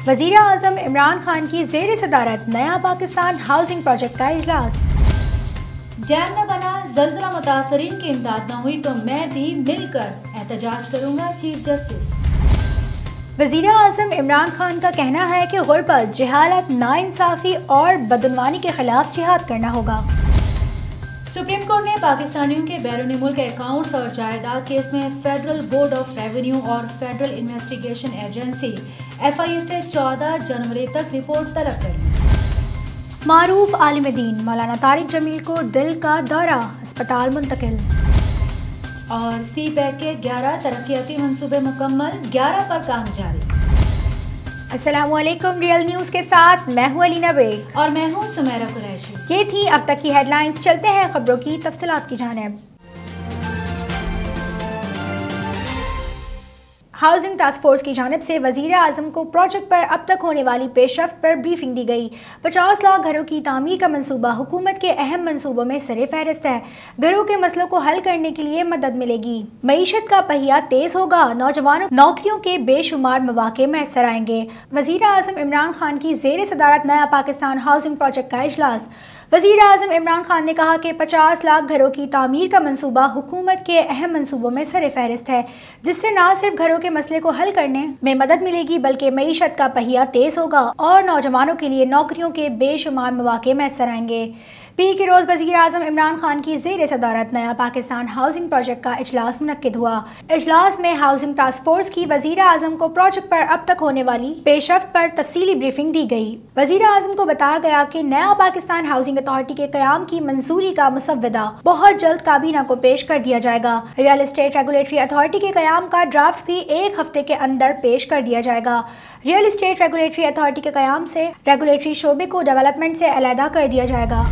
وزیر اعظم عمران خان کی زیر صدارت نیا پاکستان ہاؤسنگ پروجیکٹ کا اجلاس۔ ڈیم نہ بنا، زلزلہ متاثرین کی امداد نہ ہوئی تو میں بھی مل کر احتجاج کروں گا، چیف جسٹس۔ وزیر اعظم عمران خان کا کہنا ہے کہ غربت، جہالت، ناانصافی اور بدعنوانی کے خلاف جہاد کرنا ہوگا۔ سپریم کورٹ نے پاکستانیوں کے بیرون ملک اکاؤنٹس اور جائیداد کیس میں فیڈرل بورڈ آف ریونیو اور فیڈرل انویسٹیگیشن ایجنسی FIA سے 14 جنوری تک رپورٹ طلب کری۔ معروف عالم دین مولانا طارق جمیل کو دل کا دورہ، ہسپتال منتقل۔ اور سی پیک کے 11 ترقیاتی منصوبے مکمل، 11 پر کام جاری۔ السلام علیکم، ریئل نیوز کے ساتھ میں ہوں علینا بیگ اور میں ہوں سمیرہ قریشی۔ یہ تھی اب تک کی ہیڈ لائنز، چلتے ہیں خبروں کی تفصیلات کی جانب۔ ہاؤسنگ ٹاسک فورس کی جانب سے وزیر اعظم کو پروجیکٹ پر اب تک ہونے والی پیش رفت پر بریفنگ دی گئی۔ 50 لاکھ گھروں کی تعمیر کا منصوبہ حکومت کے اہم منصوبوں میں سر فہرست ہے۔ گھروں کے مسئلوں کو حل کرنے کے لیے مدد ملے گی، معیشت کا پہیہ تیز ہوگا، نوجوانوں نوکریوں کے بے شمار مواقع میسر آئیں گے۔ وزیر اعظم عمران خان کی زیر صدارت نیا پاکستان ہاؤسنگ پروجیکٹ کا اجلاس۔ وزیر اعظم عمران خان نے کہا کہ 50 لاکھ گھروں کی تعمیر کا منصوبہ حکومت کے اہم منصوبوں میں سر فہرست ہے، جس سے نہ صرف گھروں کے مسئلے کو حل کرنے میں مدد ملے گی بلکہ معیشت کا پہیہ تیز ہوگا اور نوجوانوں کے لیے نوکریوں کے بے شمار مواقع میسر آئیں گے۔ پیر کے روز وزیر اعظم عمران خان کی زیر صدارت نیا پاکستان ہاؤسنگ پروجیکٹ کا اجلاس منعقد ہوا۔ اجلاس میں ہاؤسنگ ٹاسک فورس کی وزیر اعظم کو پروجیکٹ پر اب تک ہونے والی پیش رفت پر تفصیلی بریفنگ دی گئی۔ وزیر اعظم کو بتایا گیا کہ نیا پاکستان ہاؤسنگ اتھارٹی کے قیام کی منظوری کا مسودہ بہت جلد کابینہ کو پیش کر دیا جائے گا۔ ریئل اسٹیٹ ریگولیٹری اتھارٹی کے قیام کا ڈرافٹ بھی 1 ہفتے کے اندر پیش کر دیا جائے گا۔ ریئل اسٹیٹ ریگولیٹری اتھارٹی کے قیام سے ریگولیٹری شعبے کو ڈیولپمنٹ سے علیحدہ کر دیا جائے گا۔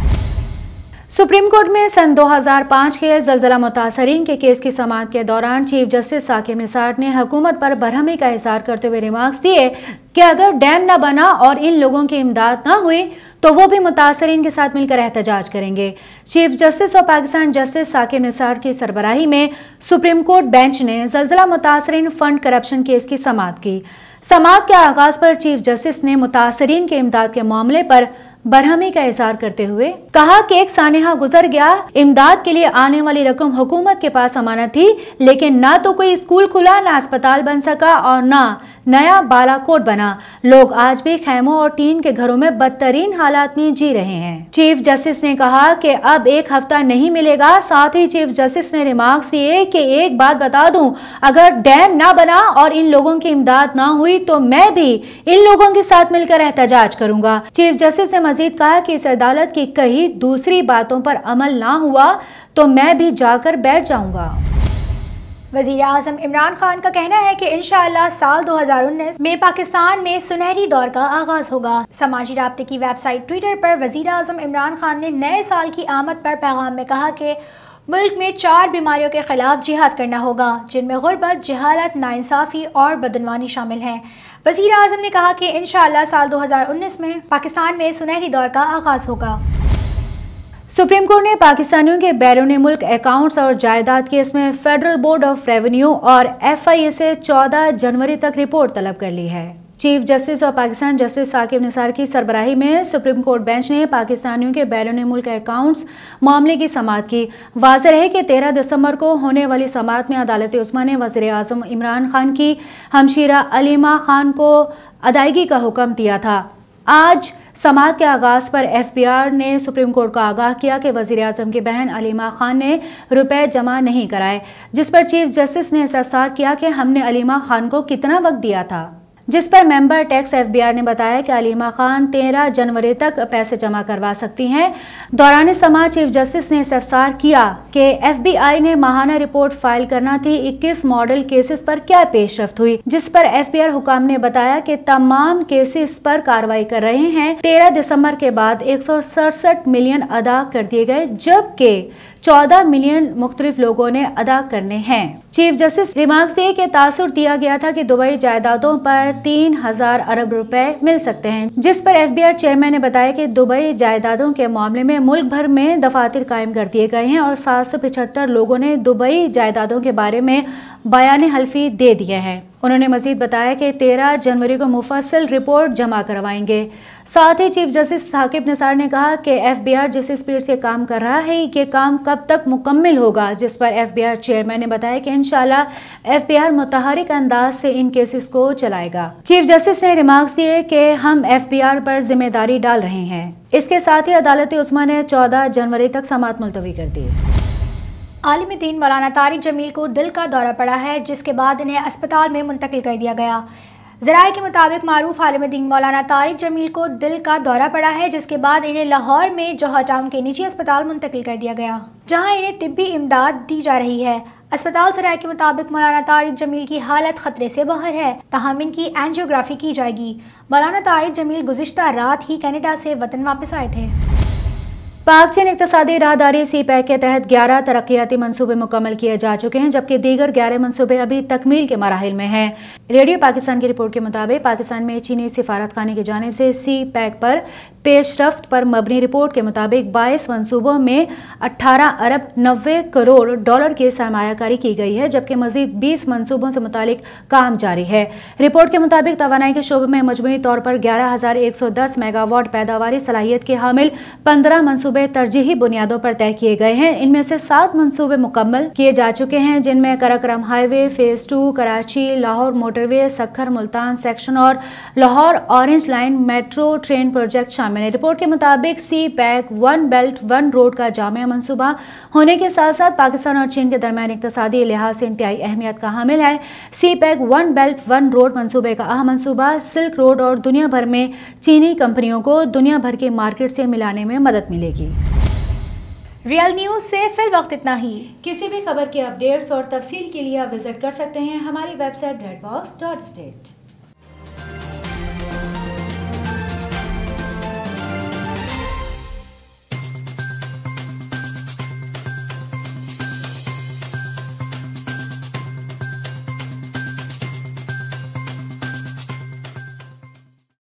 سپریم کورٹ میں سن 2005 کے زلزلہ متاثرین کے کیس کی سماعت کے دوران چیف جسٹس ثاقب نثار نے حکومت پر برہمی کا اظہار کرتے ہوئے ریمارکس دیے کہ اگر ڈیم نہ بنا اور ان لوگوں کی امداد نہ ہوئی تو وہ بھی متاثرین کے ساتھ مل کر احتجاج کریں گے۔ چیف جسٹس اور پاکستان جسٹس ثاقب نثار کی سربراہی میں سپریم کورٹ بینچ نے زلزلہ متاثرین فنڈ کرپشن کیس کی سماعت کی۔ سماعت کے آغاز پر چیف جسٹس نے متاثرین کے امداد کے معاملے پر برہمی کا اظہار کرتے ہوئے کہا کہ 1 سانحہ گزر گیا، امداد کے لیے آنے والی رقم حکومت کے پاس امانت تھی، لیکن نہ تو کوئی اسکول کھلا، نہ اسپتال بن سکا اور نہ نیا بالا کوٹ بنا۔ لوگ آج بھی خیموں اور ٹین کے گھروں میں بدترین حالات میں جی رہے ہیں۔ چیف جسٹس نے کہا کہ اب 1 ہفتہ نہیں ملے گا۔ ساتھ ہی چیف جسٹس نے ریمارکس دیے کہ ایک بات بتا دوں، اگر ڈیم نہ بنا اور ان لوگوں کی امداد نہ ہوئی تو میں بھی ان لوگوں کے ساتھ مل کر احتجاج کروں گا۔ چیف جسٹس نے مزید کہا کہ اس عدالت کی کئی دوسری باتوں پر عمل نہ ہوا تو میں بھی جا کر بیٹھ جاؤں گا۔ وزیر اعظم عمران خان کا کہنا ہے کہ انشاءاللہ سال 2019 میں پاکستان میں سنہری دور کا آغاز ہوگا۔ سماجی رابطے کی ویب سائٹ ٹویٹر پر وزیر اعظم عمران خان نے نئے سال کی آمد پر پیغام میں کہا کہ ملک میں 4 بیماریوں کے خلاف جہاد کرنا ہوگا، جن میں غربت، جہالت، ناانصافی اور بدعنوانی شامل ہیں۔ وزیر اعظم نے کہا کہ انشاءاللہ سال 2019 میں پاکستان میں سنہری دور کا آغاز ہوگا۔ سپریم کورٹ نے پاکستانیوں کے بیرون ملک اکاؤنٹس اور جائیداد کیس میں فیڈرل بورڈ آف ریونیو اور FIA سے 14 جنوری تک رپورٹ طلب کر لی ہے۔ چیف جسٹس اور پاکستان جسٹس ثاقب نثار کی سربراہی میں سپریم کورٹ بینچ نے پاکستانیوں کے بیرون ملک اکاؤنٹس معاملے کی سماعت کی۔ واضح ہے کہ 13 دسمبر کو ہونے والی سماعت میں عدالت عظمیٰ نے وزیر اعظم عمران خان کی ہمشیرہ علیمہ خان کو ادائیگی کا حکم دیا تھا۔ آج سماعت کے آغاز پر FBR نے سپریم کورٹ کو آگاہ کیا کہ وزیر اعظم کی بہن علیمہ خان نے روپے جمع نہیں کرائے، جس پر چیف جسٹس نے استفسار کیا کہ ہم نے علیمہ خان کو کتنا وقت دیا تھا، جس پر ممبر ٹیکس FBR نے بتایا کہ علیمہ خان 13 جنوری تک پیسے جمع کروا سکتی ہیں۔ دوران سماعت چیف جسٹس نے استفسار کیا کہ FBI نے ماہانہ رپورٹ فائل کرنا تھی، 21 ماڈل کیسز پر کیا پیش رفت ہوئی، جس پر FBR حکام نے بتایا کہ تمام کیسز پر کارروائی کر رہے ہیں۔ 13 دسمبر کے بعد 167 ملین ادا کر دیے گئے، جبکہ 14 ملین مختلف لوگوں نے ادا کرنے ہیں۔ چیف جسٹس ریمارکس دیے کہ تاثر دیا گیا تھا کہ دبئی جائیدادوں پر 3000 ارب روپے مل سکتے ہیں، جس پر FBR چیئرمین نے بتایا کہ دبئی جائیدادوں کے معاملے میں ملک بھر میں دفاتر قائم کر دیے گئے ہیں اور 775 لوگوں نے دبئی جائیدادوں کے بارے میں بیان حلفی دے دیے ہیں۔ انہوں نے مزید بتایا کہ 13 جنوری کو مفصل رپورٹ جمع کروائیں گے۔ ساتھ ہی چیف جسٹس ثاقب نثار نے کہا کہ FBR جس اسپیڈ سے کام کر رہا ہے یہ کام کب تک مکمل ہوگا، جس پر FBR چیئرمین نے بتایا کہ انشاءاللہ FBR متحرک انداز سے ان کیسز کو چلائے گا۔ چیف جسٹس نے ریمارکس دیے کہ ہم FBR پر ذمہ داری ڈال رہے ہیں۔ اس کے ساتھ ہی عدالت عظمیٰ نے 14 جنوری تک سماعت ملتوی کر دی۔ عالم دین مولانا طارق جمیل کو دل کا دورہ پڑا ہے، جس کے بعد انہیں اسپتال میں منتقل کر دیا گیا۔ ذرائع کے مطابق معروف عالم دین مولانا طارق جمیل کو دل کا دورہ پڑا ہے، جس کے بعد انہیں لاہور میں جوہر ٹاؤن کے نجی اسپتال منتقل کر دیا گیا، جہاں انہیں طبی امداد دی جا رہی ہے۔ اسپتال ذرائع کے مطابق مولانا طارق جمیل کی حالت خطرے سے باہر ہے، تاہم ان کی اینجیوگرافی کی جائے گی۔ مولانا طارق جمیل گزشتہ رات ہی کینیڈا سے وطن واپس آئے تھے۔ پاک چین اقتصادی راہداری سی پیک کے تحت 11 ترقیاتی منصوبے مکمل کیے جا چکے ہیں، جبکہ دیگر 11 منصوبے ابھی تکمیل کے مراحل میں ہیں۔ ریڈیو پاکستان کی رپورٹ کے مطابق پاکستان میں چینی سفارت خانے کی جانب سے سی پیک پر پیش رفت پر مبنی رپورٹ کے مطابق 22 منصوبوں میں 18 ارب 90 کروڑ ڈالر کی سرمایہ کاری کی گئی ہے، جبکہ مزید 20 منصوبوں سے متعلق کام جاری ہے۔ رپورٹ کے مطابق توانائی کے شعبے میں مجموعی طور پر 11,110 میگا واٹ پیداواری صلاحیت کے حامل 15 منصوبے ترجیحی بنیادوں پر طے کیے گئے ہیں۔ ان میں سے 7 منصوبے مکمل کیے جا چکے ہیں، جن میں کراکرم ہائی وے فیز 2، کراچی لاہور موٹر وے، سکھر ملتان سیکشن اور Lahore orange line metro train project شامل ہیں۔ رپورٹ کے مطابق سی پیک 1 بیلٹ 1 روڈ کا جامع منصوبہ ہونے کے ساتھ ساتھ پاکستان اور چین کے درمیان اقتصادی لحاظ سے انتہائی اہمیت کا حامل ہے۔ سی پیک 1 بیلٹ 1 روڈ منصوبے کا اہم منصوبہ سلک روڈ اور دنیا بھر میں چینی کمپنیوں کو دنیا بھر کے مارکیٹ سے ملانے میں مدد ملے گی۔ ریئل نیوز سے فی الوقت اتنا ہی۔ کسی بھی خبر کے اپڈیٹس اور تفصیل کے لیے آپ وزٹ کر سکتے ہیں ہماری ویب سائٹ redbox.state۔